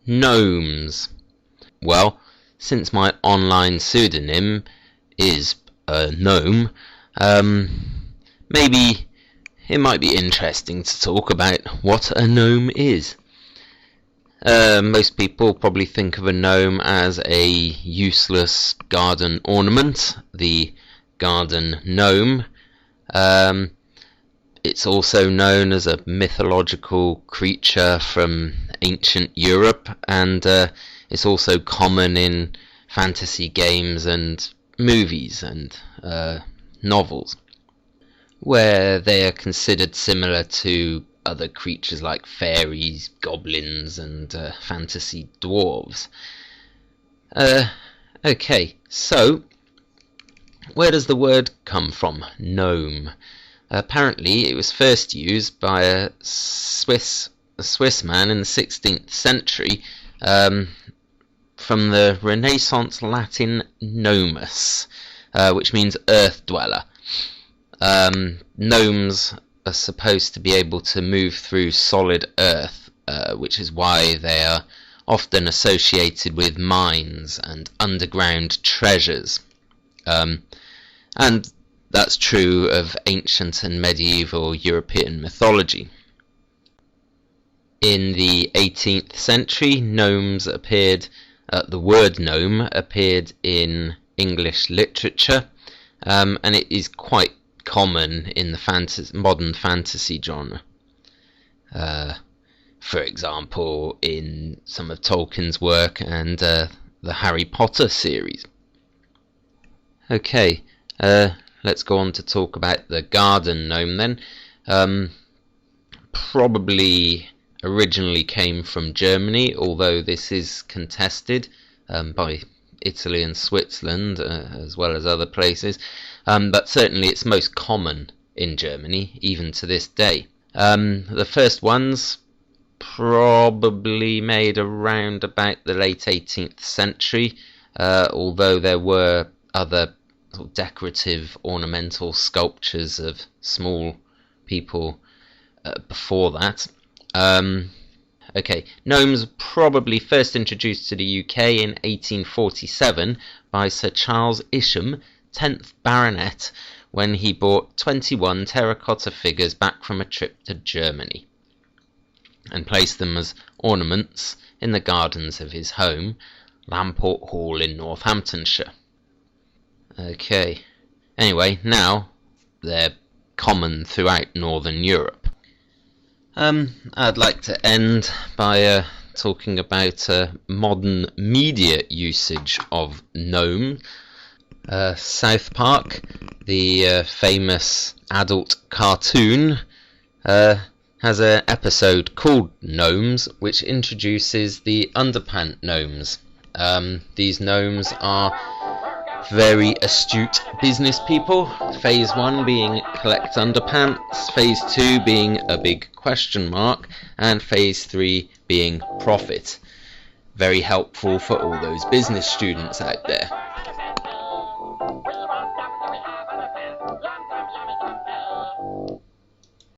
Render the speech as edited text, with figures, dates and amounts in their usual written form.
Gnomes. Well, since my online pseudonym is a gnome, maybe it might be interesting to talk about what a gnome is. Most people probably think of a gnome as a useless garden ornament, the garden gnome. It's also known as a mythological creature from ancient Europe, and it's also common in fantasy games and movies and novels, where they are considered similar to other creatures like fairies, goblins, and fantasy dwarves. Okay, so where does the word come from, gnome? Apparently, it was first used by a Swiss man in the 16th century, from the Renaissance Latin gnomus, which means earth dweller. Gnomes are supposed to be able to move through solid earth, which is why they are often associated with mines and underground treasures. And that's true of ancient and medieval European mythology. In the 18th century, the word gnome appeared in English literature, and it is quite common in the modern fantasy genre. For example, in some of Tolkien's work and the Harry Potter series. Okay, let's go on to talk about the garden gnome then. Probably originally came from Germany, although this is contested by Italy and Switzerland, as well as other places. But certainly it's most common in Germany, even to this day. The first ones probably made around about the late 18th century, although there were other sort of decorative ornamental sculptures of small people before that. Okay, gnomes were probably first introduced to the UK in 1847 by Sir Charles Isham, 10th Baronet, when he bought 21 terracotta figures back from a trip to Germany and placed them as ornaments in the gardens of his home, Lamport Hall in Northamptonshire. Okay, anyway, now they're common throughout Northern Europe. I'd like to end by talking about modern media usage of gnome. South Park, the famous adult cartoon, has an episode called Gnomes, which introduces the underpant gnomes. These gnomes are very astute business people. Phase 1 being collect underpants, Phase 2 being a big question mark, and Phase 3 being profit. Very helpful for all those business students out there.